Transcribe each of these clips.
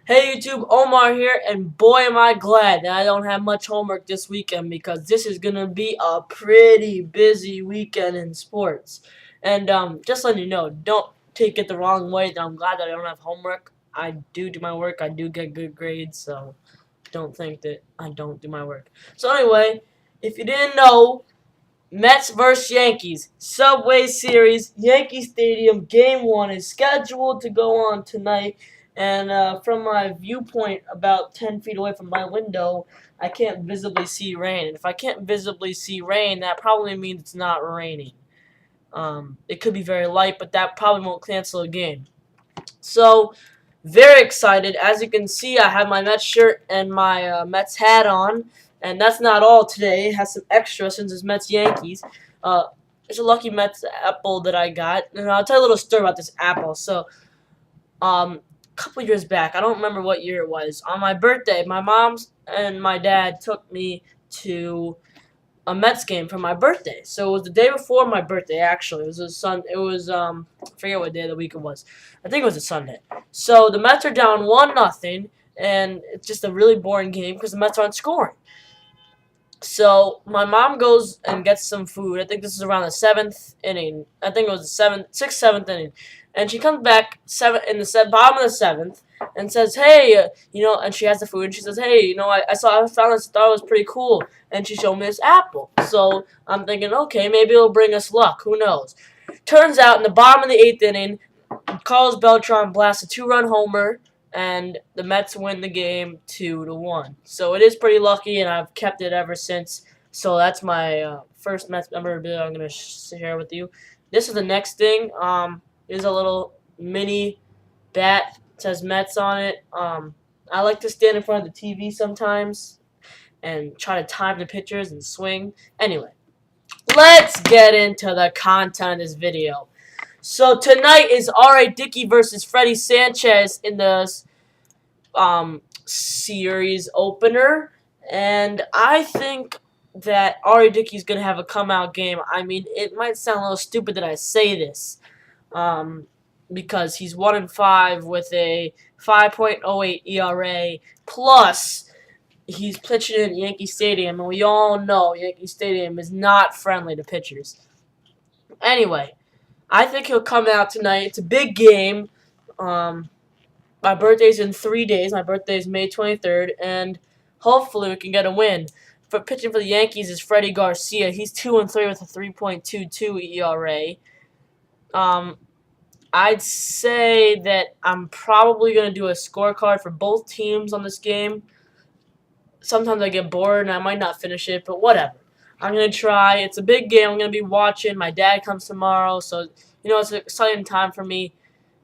Hey YouTube, Omar here, and boy am I glad that I don't have much homework this weekend because this is gonna be a pretty busy weekend in sports. And just letting you know, don't take it the wrong way that I'm glad that I don't have homework. I do my work, I do get good grades, so don't think that I don't do my work. So anyway, if you didn't know, Mets vs. Yankees, Subway Series, Yankee Stadium, Game 1 is scheduled to go on tonight. And from my viewpoint, about 10 feet away from my window, I can't visibly see rain. And if I can't visibly see rain, that probably means it's not raining. It could be very light, but that probably won't cancel a game. So, very excited. As you can see, I have my Mets shirt and my Mets hat on. And that's not all today. It has some extra since it's Mets Yankees. Uh, it's a lucky Mets apple that I got. And I'll tell you a little story about this apple. So, a couple years back, I don't remember what year it was, on my birthday, my mom and my dad took me to a Mets game for my birthday. So it was the day before my birthday. Actually, it was I forget what day of the week it was. I think it was a Sunday. So the Mets are down 1-0, and it's just a really boring game because the Mets aren't scoring. So my mom goes and gets some food. I think this is around the seventh inning. I think it was the sixth, seventh inning, and she comes back in the bottom of the seventh and says, "Hey, and she has the food and she says, "Hey, I found this, thought it was pretty cool," and she showed me this apple. So I'm thinking, okay, maybe it'll bring us luck. Who knows? Turns out in the bottom of the eighth inning, Carlos Beltran blasts a two-run homer, and the Mets win the game 2-1. So it is pretty lucky, and I've kept it ever since. So that's my first Mets memorabilia I'm gonna share with you. This is the next thing. Is a little mini bat. It says Mets on it. I like to stand in front of the TV sometimes and try to time the pitchers and swing. Anyway, let's get into the content of this video. So tonight is R.A. Dickey versus Freddie Sanchez in the series opener, and I think that R.A. Dickey's gonna have a come out game. I mean, it might sound a little stupid that I say this, because he's 1-5 with a 5.08 ERA plus. He's pitching in Yankee Stadium, and we all know Yankee Stadium is not friendly to pitchers. Anyway, I think he'll come out tonight. It's a big game. My birthday's in 3 days. My birthday is May 23rd, and hopefully we can get a win. For pitching for the Yankees is Freddie Garcia. He's 2-3 with a 3.22 ERA. I'd say that I'm probably going to do a scorecard for both teams on this game. Sometimes I get bored and I might not finish it, but whatever. I'm going to try. It's a big game. I'm going to be watching. My dad comes tomorrow, so, it's an exciting time for me.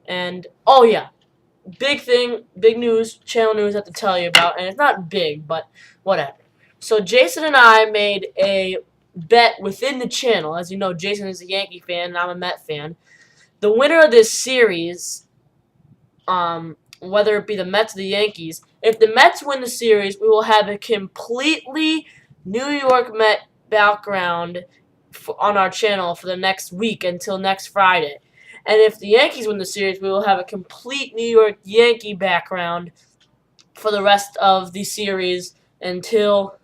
And, oh, yeah. Big thing, big news, channel news I have to tell you about, and it's not big, but whatever. So Jason and I made a bet within the channel. As you know, Jason is a Yankee fan, and I'm a Met fan. The winner of this series, whether it be the Mets or the Yankees, if the Mets win the series, we will have a completely New York Met background on our channel for the next week until next Friday. And if the Yankees win the series, we will have a complete New York Yankee background for the rest of the series until,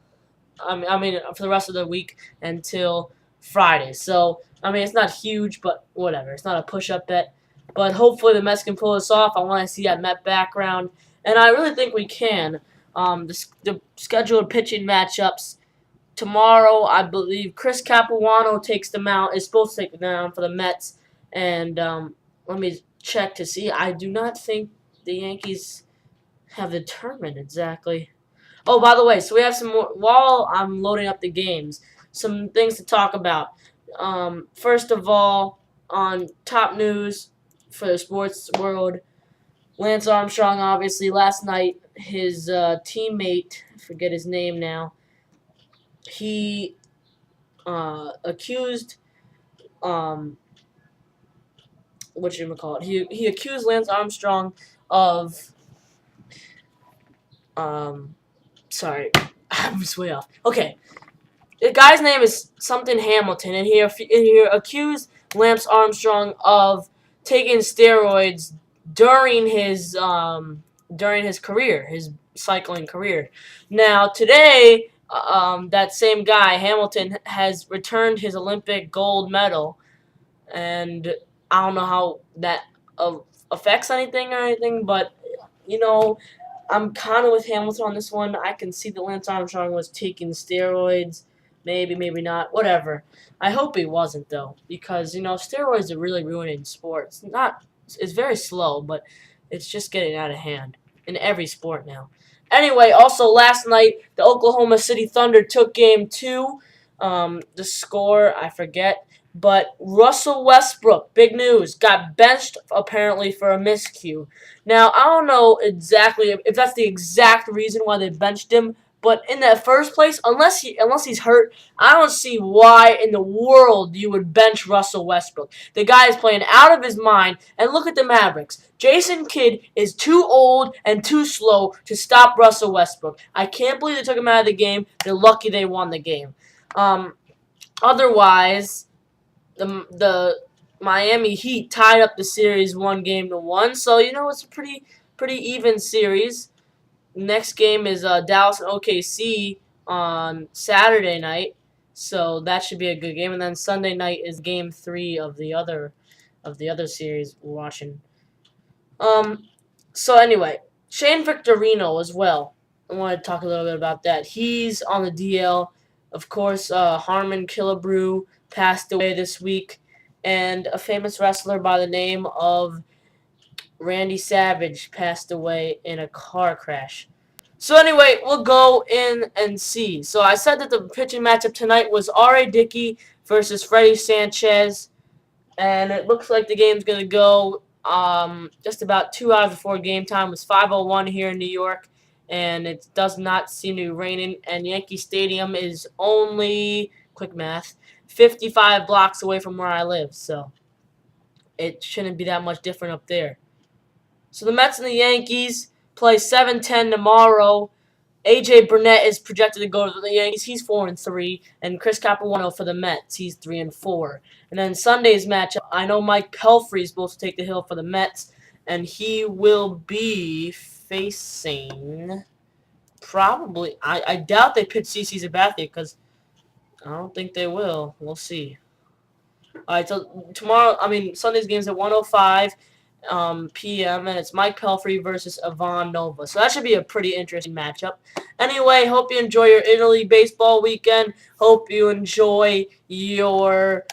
for the rest of the week until Friday. So, it's not huge, but whatever. It's not a push-up bet. But hopefully the Mets can pull this off. I want to see that Met background. And I really think we can. The scheduled pitching matchups tomorrow, I believe Chris Capuano takes the mound, is supposed to take the mound for the Mets. And let me check to see. I do not think the Yankees have determined exactly. Oh, by the way, so we have some more. While I'm loading up the games, some things to talk about. First of all, on top news for the sports world, Lance Armstrong, obviously, last night, his teammate, I forget his name now, he accused he accused Lance Armstrong of sorry, I was way off. Okay, the guy's name is something Hamilton, and he accused Lance Armstrong of taking steroids during his during his career, his cycling career. Now today, that same guy Hamilton has returned his Olympic gold medal, and I don't know how that affects anything or anything, but you know, I'm kind of with Hamilton on this one. I can see that Lance Armstrong was taking steroids. Maybe, maybe not. Whatever. I hope he wasn't though, because steroids are really ruining sports. Not, it's very slow, but it's just getting out of hand in every sport now. Anyway, also last night the Oklahoma City Thunder took Game 2. The score I forget, but Russell Westbrook, big news, got benched apparently for a miscue. Now, I don't know exactly if that's the exact reason why they benched him, but in the first place, unless he's hurt, I don't see why in the world you would bench Russell Westbrook. The guy is playing out of his mind, and look at the Mavericks. Jason Kidd is too old and too slow to stop Russell Westbrook. I can't believe they took him out of the game. They're lucky they won the game. Otherwise, the Miami Heat tied up the series 1-1, so it's a pretty even series. Next game is Dallas and OKC on Saturday night, so that should be a good game. And then Sunday night is Game 3 of the other series we're watching. So anyway, Shane Victorino as well. I want to talk a little bit about that. He's on the DL. Of course, Harmon Killebrew passed away this week, and a famous wrestler by the name of Randy Savage passed away in a car crash. So anyway, we'll go in and see. So I said that the pitching matchup tonight was R.A. Dickey versus Freddie Sanchez, and it looks like the game's going to go just about 2 hours before game time. It was 5:01 here in New York, and it does not seem to be raining, and Yankee Stadium is only, quick math, 55 blocks away from where I live, so it shouldn't be that much different up there. So the Mets and the Yankees play 7:10 tomorrow. A.J. Burnett is projected to go to the Yankees. He's 4-3, and Chris Capuano for the Mets. He's 3-4. And then Sunday's matchup, I know Mike Pelfrey is supposed to take the hill for the Mets, and he will be facing probably. I doubt they pitch CC Sabathia because I don't think they will. We'll see. All right, so Sunday's game's at 1:05 p.m. and it's Mike Pelfrey versus Ivan Nova. So that should be a pretty interesting matchup. Anyway, hope you enjoy your Italy baseball weekend. Hope you enjoy your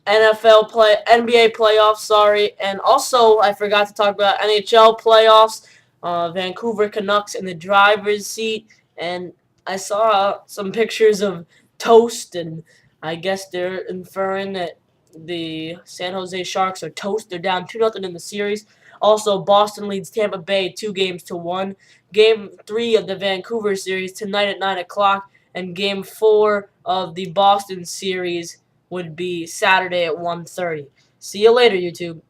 NBA playoffs. Sorry, and also I forgot to talk about NHL playoffs. Vancouver Canucks in the driver's seat, and I saw some pictures of toast, and I guess they're inferring that the San Jose Sharks are toast. They're down 2-0 in the series. Also, Boston leads Tampa Bay 2-1. Game 3 of the Vancouver series tonight at 9 o'clock, and Game 4 of the Boston series would be Saturday at 1:30. See you later, YouTube.